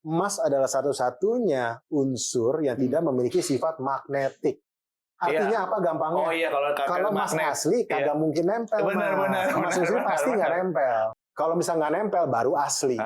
emas adalah satu-satunya unsur yang tidak memiliki sifat magnetik. Artinya apa gampangnya? Oh iya, kalau emas asli kagak mungkin nempel. Benar. Emas asli pasti nggak nempel. Kalau misal nggak nempel baru asli.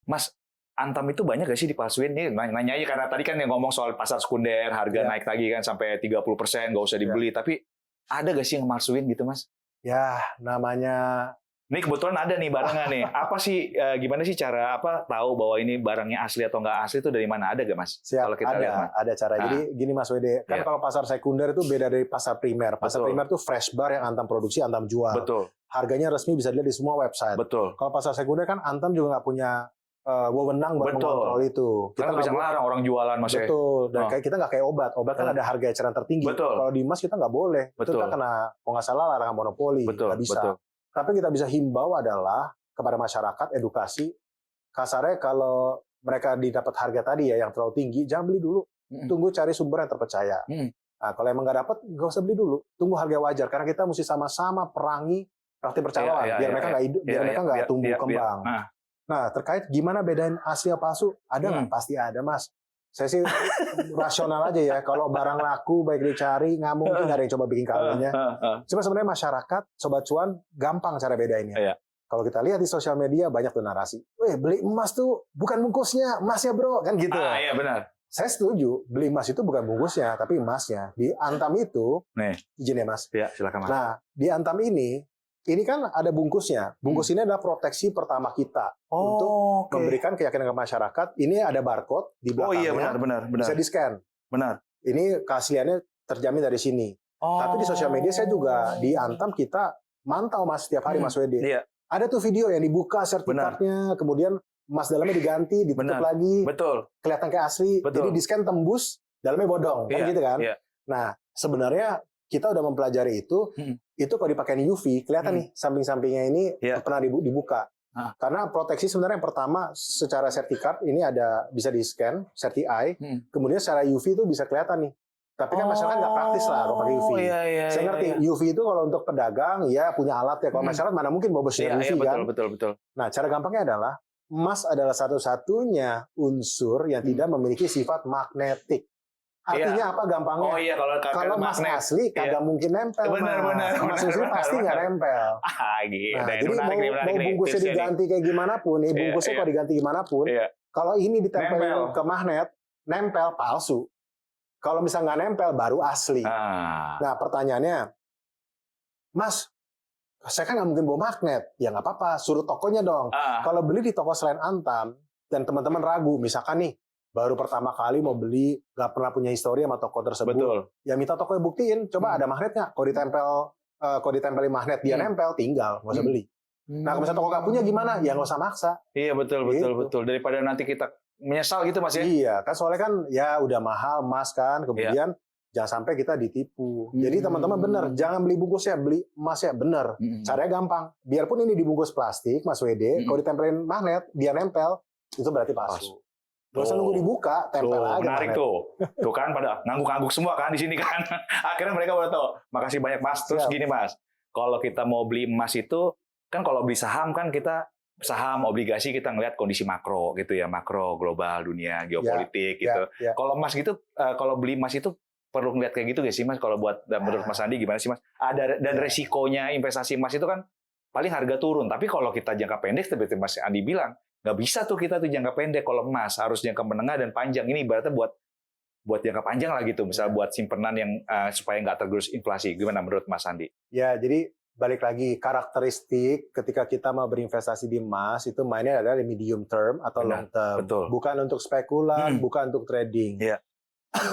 Mas, Antam itu banyak gak sih dipalsuin? Nih nanya aja karena tadi kan yang ngomong soal pasar sekunder, harga naik lagi kan sampai 30%, nggak usah dibeli. Tapi ada gak sih yang malsuin gitu, Mas? Ya, namanya... Nih kebetulan ada nih barangnya nih. Apa sih, gimana sih cara tahu bahwa ini barangnya asli atau nggak asli itu dari mana? Ada gak, Mas? Siap, kalau kita lihat, ada cara. Jadi gini Mas Wede, kan kalau pasar sekunder itu beda dari pasar primer. Pasar primer itu fresh bar yang Antam produksi, Antam jual. Betul. Harganya resmi bisa dilihat di semua website. Betul. Kalau pasar sekunder kan Antam juga nggak punya wewenang buat mengontrol itu. Kita bisa melarang orang jualan, Mas. Betul. Dan kayak kita nggak kayak obat. Obat kan ada harga eceran tertinggi. Betul. Kalau di emas kita nggak boleh. Betul. Itu kita kena, kalau nggak salah, larangan monopoli. Nggak bisa. Betul. Tapi kita bisa himbau adalah kepada masyarakat edukasi. Kasarnya kalau mereka didapat harga tadi ya yang terlalu tinggi, jangan beli dulu. Tunggu cari sumber yang terpercaya. Nah, kalau emang nggak dapat, nggak usah beli dulu. Tunggu harga wajar. Karena kita mesti sama-sama perangi praktik percaloan. Biar mereka nggak hidup, biar mereka nggak tumbuh kembang. Nah, terkait gimana bedain asli apa palsu, ada nggak? Pasti ada, Mas. Saya sih rasional aja ya. Kalau barang laku, baik dicari, nggak mungkin ada yang coba bikin kalungnya. Cuma sebenarnya masyarakat, Sobat Cuan, gampang cara bedainnya. Kalau kita lihat di sosial media, banyak tuh narasi. Weh, beli emas tuh bukan bungkusnya, emasnya bro. Kan gitu. Iya, benar. Saya setuju, beli emas itu bukan bungkusnya, tapi emasnya. Di Antam itu, izin ya Mas. Ya, silakan Mas. Nah, di Antam ini kan ada bungkusnya. Bungkus ini adalah proteksi pertama kita untuk memberikan keyakinan ke masyarakat. Ini ada barcode di belakangnya. Oh iya, benar. Bisa di-scan. Benar. Ini keasliannya terjamin dari sini. Tapi di sosial media saya juga di Antam kita mantau Mas setiap hari Mas Wede. Iya. Ada tuh video yang dibuka sertifikatnya, kemudian emas dalamnya diganti, ditutup lagi. Betul. Kelihatan kayak asli. Betul. Jadi di-scan tembus, dalamnya bodong. Kan gitu kan? Iya. Nah, sebenarnya kita udah mempelajari itu kalau dipakai UV, kelihatan nih samping-sampingnya ini pernah dibuka. Karena proteksi sebenarnya yang pertama secara sertifikat ini ada bisa di-scan, Certi-Eye, kemudian secara UV itu bisa kelihatan nih. Tapi kan masyarakat nggak praktis lah kalau pakai UV. Saya ngerti, UV itu kalau untuk pedagang ya punya alat ya. Kalau masyarakat mana mungkin bawa bersinar UV kan? Betul. Nah, cara gampangnya adalah emas adalah satu-satunya unsur yang tidak memiliki sifat magnetik. Artinya apa gampangnya? Oh iya, kalau emas asli kagak mungkin nempel. Benar. Emas asli pasti nggak nempel. Gila. Nah, jadi mau bungkusnya diganti kayak gimana pun, bungkusnya kalau diganti gimana pun, kalau ini ditempel ke magnet, nempel palsu. Kalau misalnya nggak nempel, baru asli. Nah, pertanyaannya, Mas, saya kan nggak mungkin bawa magnet. Ya nggak apa-apa, suruh tokonya dong. Kalau beli di toko selain Antam, dan teman-teman ragu, misalkan nih, baru pertama kali mau beli, nggak pernah punya histori sama toko tersebut. Betul. Ya minta toko buktiin, coba ada magnet nggak? Kalau ditempelin magnet, dia nempel, tinggal, nggak usah beli. Nah, kalau misalnya toko nggak punya gimana? Ya nggak usah maksa. Iya, betul. Daripada nanti kita menyesal gitu Mas ya? Iya, kan soalnya kan ya udah mahal emas kan, kemudian jangan sampai kita ditipu. Jadi teman-teman benar, jangan beli bungkusnya, beli emasnya benar. Caranya gampang. Biarpun ini dibungkus plastik, Mas Wede, kalau ditempelin magnet, dia nempel, itu berarti palsu. Gak usah nunggu dibuka, tempel aja. Menarik tuh. Tuh kan pada ngangguk-ngangguk semua kan di sini kan. Akhirnya mereka udah tahu. Makasih banyak Mas. Terus gini Mas, kalau kita mau beli emas itu, kan kalau beli saham kan kita saham, obligasi kita ngelihat kondisi makro gitu ya, makro global dunia, geopolitik gitu. Kalau emas gitu, kalau beli emas itu perlu ngelihat kayak gitu gak sih Mas? Kalau buat menurut Mas Andi gimana sih Mas? Dan resikonya investasi emas itu kan paling harga turun. Tapi kalau kita jangka pendek seperti Mas Andi bilang, nggak bisa tuh kita tuh jangka pendek. Kalau emas harus jangka menengah dan panjang. Ini ibaratnya buat jangka panjang lah gitu. Misal buat simpanan yang supaya nggak tergerus inflasi. Gimana menurut Mas Andi? Ya, jadi balik lagi karakteristik ketika kita mau berinvestasi di emas itu mainnya adalah medium term atau long term. Betul. Bukan untuk spekulan, bukan untuk trading.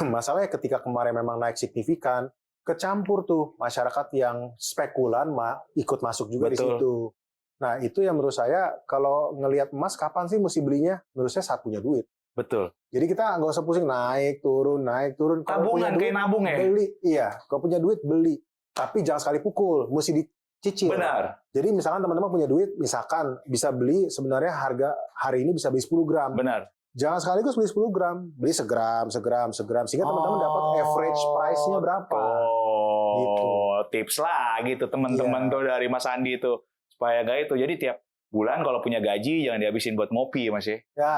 Masalahnya ketika kemarin memang naik signifikan, kecampur tuh masyarakat yang spekulan ikut masuk juga di situ. Nah, itu yang menurut saya, kalau ngelihat emas, kapan sih mesti belinya? Menurut saya saat punya duit. Betul. Jadi kita nggak usah pusing, naik, turun. Tabungan, kayak nabung ya? Beli. Iya, kalau punya duit, beli. Tapi jangan sekali pukul, mesti dicicil. Benar. Jadi misalkan teman-teman punya duit, misalkan bisa beli, sebenarnya harga hari ini bisa beli 10 gram. Benar. Jangan sekaligus beli 10 gram, beli segram, sehingga teman-teman dapat average price-nya berapa. Gitu. Tips lah gitu teman-teman tuh dari Mas Andi itu supaya gak itu. Jadi tiap bulan kalau punya gaji jangan dihabisin buat ngopi, Mas ya. Ya.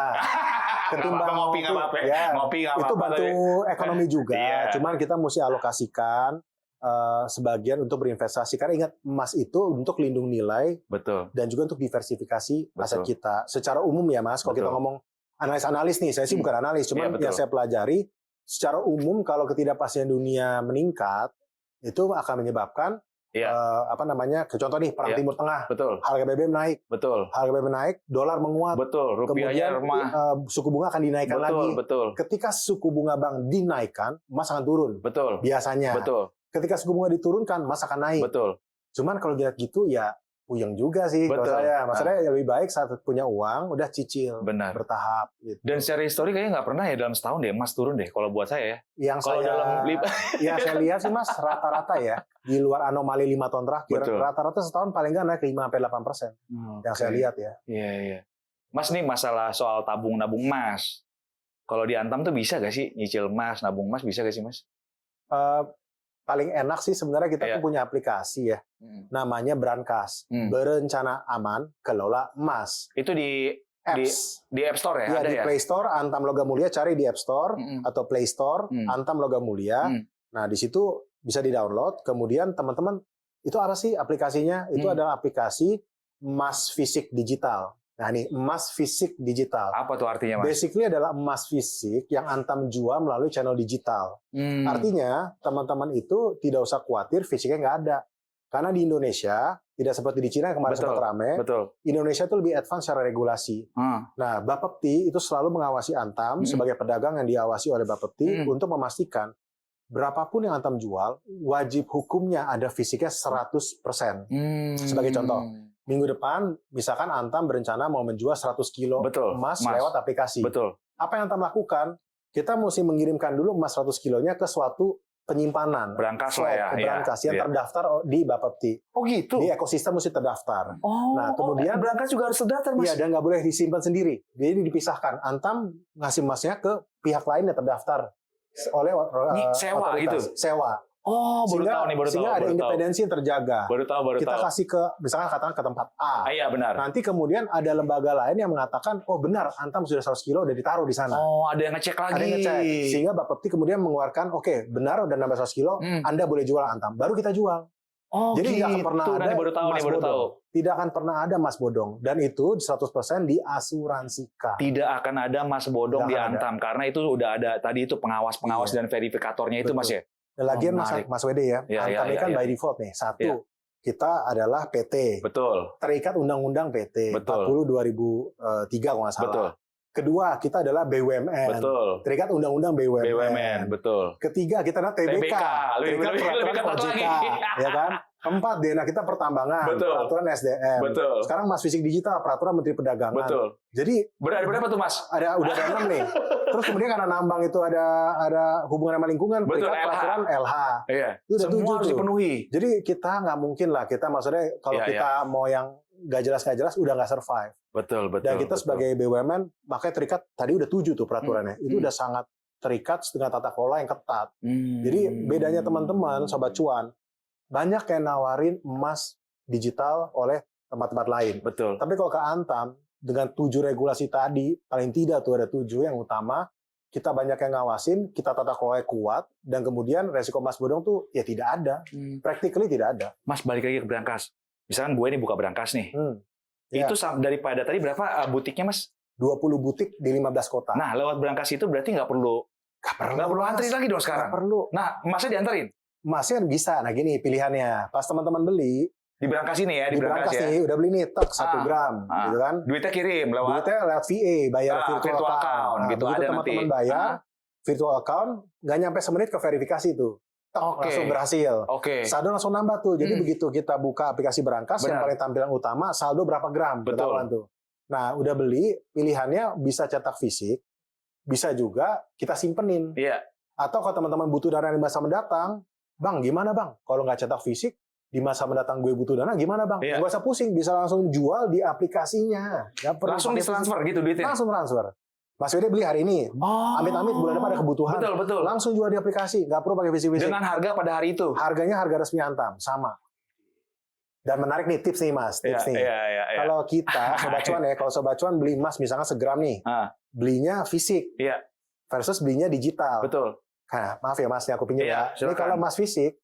Ketimbang ngopi nggak apa-apa. Ya, ngopi nggak apa-apa. Itu bantu ekonomi juga. Iya. Cuman kita mesti alokasikan sebagian untuk berinvestasi. Karena ingat, emas itu untuk lindung nilai. Betul. Dan juga untuk diversifikasi aset kita. Secara umum ya Mas, kalau kita ngomong analis nih, saya sih bukan analis, cuman yang saya pelajari, secara umum kalau ketidakpastian dunia meningkat, itu akan menyebabkan contoh nih perang Timur Tengah, harga BBM naik, harga BBM naik, dolar menguat, rupiahnya kemudian suku bunga akan dinaikkan lagi. Ketika suku bunga bank dinaikkan, emas akan turun. Biasanya. Ketika suku bunga diturunkan, emas akan naik. Cuman kalau lihat gitu ya puyeng juga sih kalau saya. Maksudnya lebih baik saat punya uang udah cicil, bertahap. Gitu. Dan secara histori kayaknya nggak pernah ya dalam setahun deh emas turun deh kalau buat saya ya. Yang saya lihat sih Mas rata-rata ya di luar anomali 5 tahun terakhir rata-rata setahun paling nggak naik 5-8%. Yang saya lihat ya. Iya. Mas nih masalah soal tabung-nabung emas. Kalau di Antam tuh bisa gak sih nyicil emas, nabung emas bisa gak sih Mas? Paling enak sih sebenarnya kita tuh punya aplikasi ya, namanya Brankas, Berencana Aman Kelola Emas. Itu di App Store ya? Ada di Play Store, Antam Logam Mulia, cari di App Store atau Play Store, Antam Logam Mulia. Nah di situ bisa di-download. Kemudian teman-teman, itu apa sih aplikasinya? Itu adalah aplikasi emas fisik digital. Nah ini emas fisik digital. Apa tuh artinya Mas? Basically adalah emas fisik yang Antam jual melalui channel digital. Artinya teman-teman itu tidak usah khawatir fisiknya nggak ada. Karena di Indonesia, tidak seperti di Cina yang kemarin sempat rame, Indonesia itu lebih advance secara regulasi. Nah Bapepti itu selalu mengawasi Antam sebagai pedagang yang diawasi oleh Bapepti untuk memastikan berapapun yang Antam jual, wajib hukumnya ada fisiknya 100%. Sebagai contoh, minggu depan, misalkan Antam berencana mau menjual 100 kilo emas lewat aplikasi. Apa yang Antam lakukan? Kita mesti mengirimkan dulu emas 100 kilonya ke suatu penyimpanan. Brankas lah ya. Yang terdaftar di Bapepti. Oh gitu? Di ekosistem mesti terdaftar. Nah, kemudian Brankas juga harus terdaftar, Mas? Iya, dan nggak boleh disimpan sendiri. Jadi dipisahkan. Antam ngasih emasnya ke pihak lain yang terdaftar oleh sewa otoritas. Gitu? Sewa. Baru tahu nih, sehingga ada independensi yang terjaga. Baru tahu. Kita kasih ke, misalkan katakan ke tempat A. Iya, benar. Nanti kemudian ada lembaga lain yang mengatakan, oh benar, Antam sudah 100 kilo udah ditaruh di sana. Ada yang ngecek lagi. Ada yang ngecek. Sehingga Bapepti kemudian mengeluarkan, oke, benar udah nambah 100 kilo, Anda boleh jual Antam. Baru kita jual. Jadi tidak akan pernah ada emas bodong. Tidak akan pernah ada emas bodong. Dan itu 100% diasuransikan. Tidak akan ada emas bodong di Antam. Karena itu udah ada tadi itu pengawas dan verifikatornya itu, Mas ya? Dan lagian Mas Wede ya, Antam ini kan by default nih. Satu, kita adalah PT. Terikat Undang-Undang PT 40 2003 kalau nggak salah. Kedua, kita adalah BUMN. Terikat Undang-Undang BUMN. Ketiga, kita adalah TBK. Terikat Peraturan OJK. Ya kan? Keempat, DNA kita pertambangan, peraturan SDM. Sekarang Mas Fisik Digital, peraturan Menteri Perdagangan. Jadi ada berapa tuh Mas? Udah ada 6 nih. Terus kemudian karena nambang itu ada hubungan sama lingkungan, peraturan LH. Itu udah semua harus dipenuhi. Jadi kita nggak mungkin lah, kita maksudnya kalau kita mau yang nggak jelas udah nggak survive. Dan kita sebagai BUMN makanya terikat tadi udah 7 tuh peraturannya. Itu udah sangat terikat dengan tata kelola yang ketat. Jadi bedanya teman-teman sobat cuan, banyak yang nawarin emas digital oleh tempat-tempat lain. Tapi kalau ke Antam dengan 7 regulasi tadi, paling tidak tuh ada 7 yang utama, kita banyak yang ngawasin, kita tata kelola kuat, dan kemudian resiko emas bodong tuh ya tidak ada. Practically tidak ada. Mas balik lagi ke Brankas. Misalkan gue ini buka Brankas nih. Itu daripada tadi berapa butiknya Mas? 20 butik di 15 kota. Nah, lewat Brankas itu berarti nggak perlu antri lagi dong sekarang? Nggak perlu. Nah, emasnya diantarin? Emasnya bisa. Nah gini pilihannya. Pas teman-teman beli, di Brankas ini ya, di Brankas nih, udah beli nih, 1 gram. Gitu kan. Duitnya kirim lewat VA, bayar virtual account. Gitu begitu teman-teman bayar, virtual account, nggak nyampe semenit ke verifikasi tuh. Langsung berhasil. Saldo langsung nambah tuh. Jadi begitu kita buka aplikasi Brankas, yang paling tampilan utama, saldo berapa gram. Ketahuan tuh. Nah, udah beli, pilihannya bisa cetak fisik, bisa juga kita simpenin. Atau kalau teman-teman butuh dana di masa mendatang, Bang, gimana Bang? Kalau nggak cetak fisik, di masa mendatang gue butuh dana, gimana Bang? Nggak usah pusing, bisa langsung jual di aplikasinya. Langsung ditransfer gitu duitnya? Langsung transfer. Mas Wede beli hari ini, Oh. amit-amit bulan depan ada kebutuhan, Betul. langsung jual di aplikasi, nggak perlu pakai fisik-fisik. Dengan harga pada hari itu. Harganya harga resmi Antam, sama. Dan menarik nih tips nih Mas, tips nih. Iya. Kalau kita Sobat Cuan ya, kalau Sobat Cuan beli emas misalnya segram nih, belinya fisik, Iya. versus belinya digital. Betul. Nah, maaf ya Mas, aku pinjam ya. Ini Silakan. kalau emas fisik,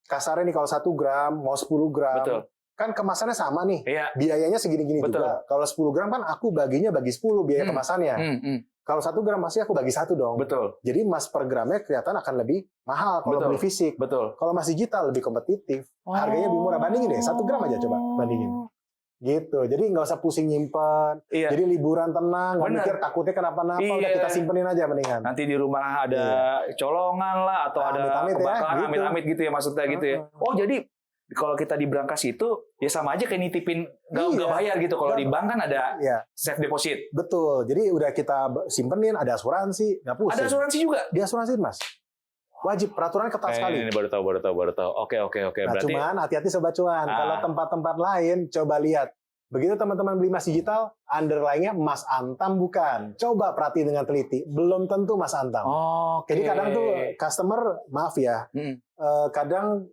kasarnya nih kalau 1 gram, mau 10 gram, Betul. kan kemasannya sama nih. Iya. Biayanya segini-gini Betul. juga. Kalau 10 gram kan aku baginya bagi 10 biaya kemasannya. Kalau 1 gram pasti aku bagi 1 dong. Betul. Jadi emas per gramnya kelihatan akan lebih mahal kalau Betul. beli fisik. Betul. Kalau emas digital lebih kompetitif. Harganya lebih murah. Bandingin deh, 1 gram aja coba bandingin. Gitu. Jadi nggak usah pusing nyimpen. Iya. Jadi liburan tenang, nggak mikir takutnya kenapa-napa, udah kita simpenin aja mendingan. Nanti di rumah ada colongan lah atau ada Amit-amit ya, kebakaran, gitu. amit-amit gitu ya maksudnya gitu ya. Oh jadi kalau kita di brankas itu ya sama aja kayak nitipin nggak bayar gitu. Kalau di bank kan ada safe deposit. Betul. Jadi udah kita simpenin, ada asuransi, nggak pusing. Ada asuransi juga? Di asuransi Mas. Wajib, peraturan ketat sekali. Ini baru tahu. Oke. Nah, Berarti cuman hati-hati Sobat Cuan. Kalau tempat-tempat lain, coba lihat. Begitu teman-teman beli emas digital, underlying-nya emas Antam bukan. Coba perhatiin dengan teliti. Belum tentu emas Antam. Jadi kadang tuh customer, maaf ya, kadang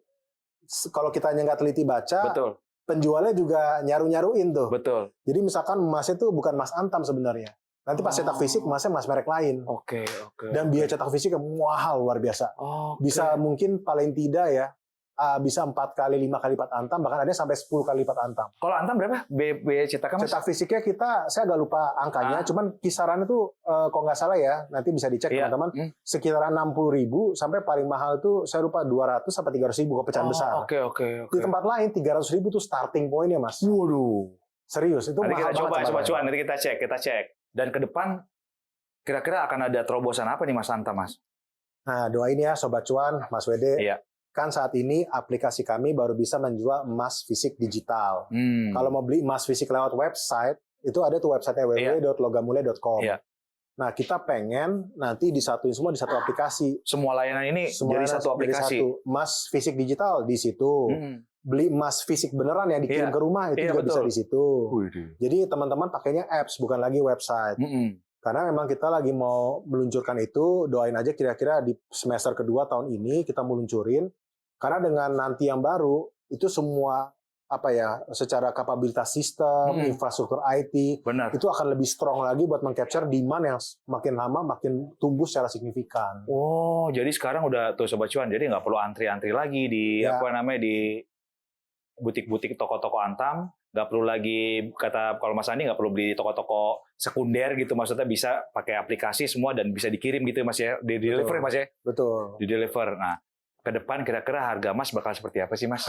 kalau kita nggak teliti baca, betul. Penjualnya juga nyaru-nyaruin tuh. Betul. Jadi misalkan emasnya itu bukan emas Antam sebenarnya. Nanti pas cetak fisik emasnya emas merek lain. Oke. Dan biaya cetak fisik mahal luar biasa. Bisa mungkin paling tidak ya, bisa 4 kali, 5 kali lipat Antam, bahkan ada sampai 10 kali lipat Antam. Kalau Antam berapa? biaya cetaknya? Cetak fisiknya saya agak lupa angkanya, cuman kisaran itu kalau nggak salah ya, nanti bisa dicek teman-teman, sekitaran 60.000 sampai paling mahal itu saya lupa 200 sampai 300.000 kalau pecahan besar. Oke. Di tempat lain 300.000 tuh starting point-nya Mas. Waduh. Serius, itu nanti mahal kita banget. Coba cuan, nanti kita cek. Dan ke depan kira-kira akan ada terobosan apa nih Mas Antam, Mas? Nah, doain ya Sobat Cuan, Mas Wede. Iya. Kan saat ini aplikasi kami baru bisa menjual emas fisik digital. Kalau mau beli emas fisik lewat website, itu ada tuh website www.logamulya.com. Iya. Nah, kita pengen nanti disatuin semua di satu aplikasi. Semua layanan ini jadi satu aplikasi. Emas fisik digital di situ. Beli emas fisik beneran yang dikirim ke rumah itu juga bisa di situ. Jadi teman-teman pakainya apps bukan lagi website. Karena memang kita lagi mau meluncurkan itu, doain aja kira-kira di semester kedua tahun ini kita mau luncurin. Karena dengan nanti yang baru itu semua secara kapabilitas sistem, infrastruktur IT, itu akan lebih strong lagi buat meng-capture demand yang makin lama makin tumbuh secara signifikan. Oh, jadi sekarang udah tuh Sobat Cuan, jadi nggak perlu antri-antri lagi di di butik-butik toko-toko Antam, nggak perlu lagi kalau Mas Andi nggak perlu beli di toko-toko sekunder gitu, maksudnya bisa pakai aplikasi semua dan bisa dikirim gitu Mas ya, di deliver Mas ya. Betul. Di deliver. Nah, ke depan kira-kira harga emas bakal seperti apa sih Mas?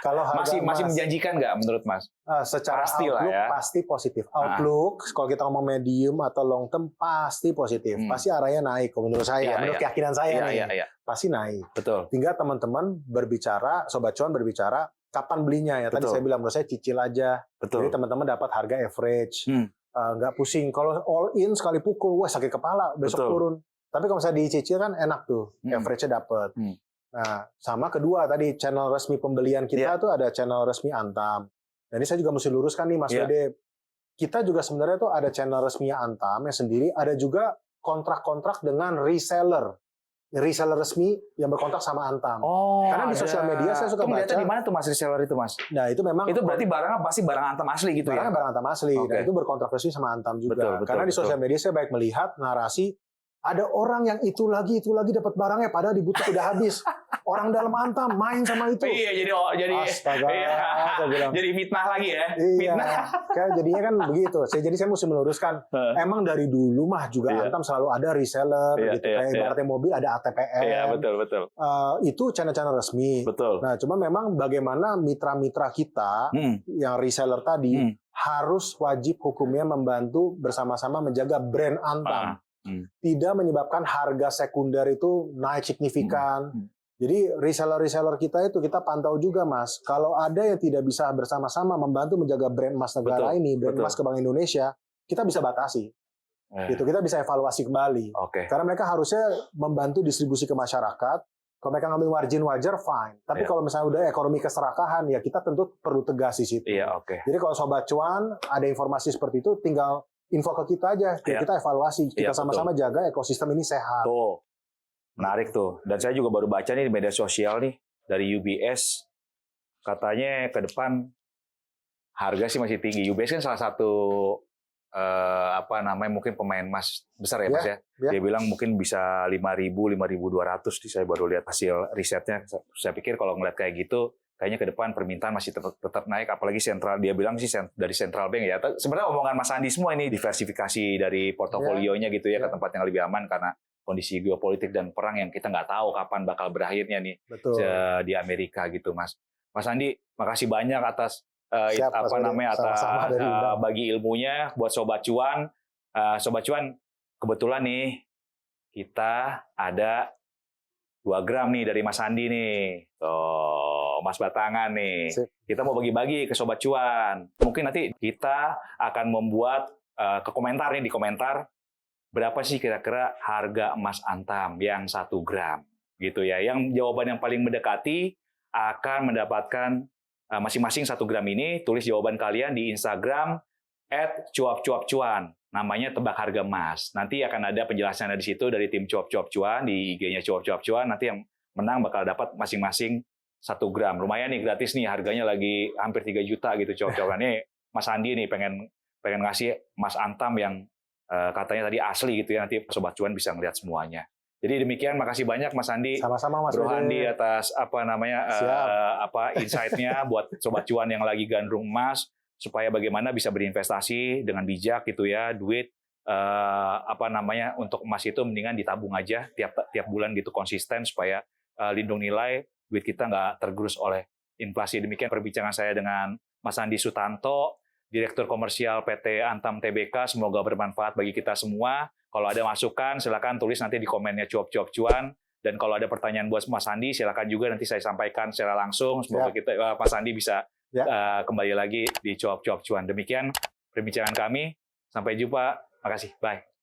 Kalau harga masih menjanjikan nggak menurut Mas? Secara pasti outlook ya. pasti positif. Outlook kalau kita ngomong medium atau long term pasti positif. Pasti arahnya naik menurut saya, menurut keyakinan saya nih. Pasti naik. Betul. Tinggal teman-teman berbicara, Sobat Cuan berbicara kapan belinya ya. Tadi saya bilang menurut saya cicil aja. Betul. Jadi teman-teman dapat harga average. Nggak pusing. Kalau all in sekali pukul, wah sakit kepala, besok turun. Tapi kalau misalnya dicicil kan enak tuh, average-nya dapat. Nah, sama kedua tadi channel resmi pembelian kita tuh ada channel resmi Antam. Dan ini saya juga mesti luruskan nih Mas Wede. Kita juga sebenarnya tuh ada channel resminya Antam yang sendiri, ada juga kontrak-kontrak dengan reseller resmi yang berkontrak sama Antam. Karena di sosial media saya suka baca. Di mana tuh Mas reseller itu Mas? Nah, itu memang itu berarti barangnya pasti barang Antam asli gitu ya. Barang Antam asli. Dan itu berkontrak resmi sama Antam juga. Karena di sosial media saya baik melihat narasi ada orang yang itu lagi dapat barangnya padahal dibutuh udah habis. Orang dalam Antam main sama itu. Iya, jadi astaga, jadi fitnah lagi ya. Iya. Kan jadinya kan begitu. Jadi saya mesti meluruskan. Emang dari dulu mah juga Antam selalu ada reseller gitu. Kayak ibaratnya mobil ada ATPN. Iya, betul. Itu channel-channel resmi. Betul. Nah, cuma memang bagaimana mitra-mitra kita yang reseller tadi harus wajib hukumnya membantu bersama-sama menjaga brand Antam. Tidak menyebabkan harga sekunder itu naik signifikan. Jadi reseller-reseller kita itu kita pantau juga Mas. Kalau ada yang tidak bisa bersama-sama membantu menjaga brand emas negara ini, brand emas ke Bank Indonesia, kita bisa batasi. Gitu, kita bisa evaluasi kembali. Karena mereka harusnya membantu distribusi ke masyarakat, Kalau mereka ngambil margin wajar, fine. Tapi kalau misalnya udah ekonomi keserakahan, ya kita tentu perlu tegas di situ. Jadi kalau Sobat Cuan ada informasi seperti itu, tinggal info ke kita aja. Kita evaluasi. Kita sama-sama jaga ekosistem ini sehat. Tuh, menarik tuh. Dan saya juga baru baca nih di media sosial nih, dari UBS, katanya ke depan harga sih masih tinggi. UBS kan salah satu mungkin pemain emas besar ya Mas ya. Dia bilang mungkin bisa 5.000, 5.200 saya baru lihat hasil risetnya. Saya pikir kalau ngeliat kayak gitu, kayaknya ke depan permintaan masih tetap naik, apalagi sentral, dia bilang sih dari central bank ya. Sebenarnya omongan Mas Andi semua ini diversifikasi dari portofolionya gitu ya ke tempat yang lebih aman karena kondisi geopolitik dan perang yang kita nggak tahu kapan bakal berakhirnya nih di Amerika gitu Mas. Mas Andi, makasih banyak atas bagi ilmunya buat Sobat Cuan. Sobat Cuan, kebetulan nih kita ada 2 gram nih dari Mas Andi nih. Tuh, Mas Batangan nih. Kita mau bagi-bagi ke Sobat Cuan. Mungkin nanti kita akan membuat ke komentar nih, di komentar berapa sih kira-kira harga emas Antam yang 1 gram gitu ya. Yang jawaban yang paling mendekati akan mendapatkan masing-masing 1 gram ini. Tulis jawaban kalian di Instagram @cuap-cuap-cuan. Namanya tebak harga emas. Nanti akan ada penjelasannya di situ dari tim cuap-cuap-cuan di IG-nya cuap-cuap-cuan. Nanti yang menang bakal dapat masing-masing 1 gram. Lumayan nih, gratis nih, harganya lagi hampir 3 juta gitu cuap-cuap. Ini Mas Andi nih pengen ngasih emas Antam yang katanya tadi asli gitu ya. Nanti Sobat Cuan bisa ngeliat semuanya. Jadi demikian, makasih banyak Mas Andi, sama-sama Mas Bro Andi atas insight-nya buat Sobat Cuan yang lagi gandrung emas, supaya bagaimana bisa berinvestasi dengan bijak gitu ya, duit untuk emas itu mendingan ditabung aja tiap bulan gitu konsisten supaya lindung nilai, duit kita nggak tergerus oleh inflasi. Demikian perbincangan saya dengan Mas Andi Sutanto, Direktur Komersial PT Antam Tbk. Semoga bermanfaat bagi kita semua. Kalau ada masukan, silakan tulis nanti di komennya Cuap-Cuap Cuan. Dan kalau ada pertanyaan buat Mas Andi, silakan juga nanti saya sampaikan secara langsung. Semoga Mas Andi bisa kembali lagi di Cuap-Cuap Cuan. Demikian perbincangan kami. Sampai jumpa. Makasih. Bye.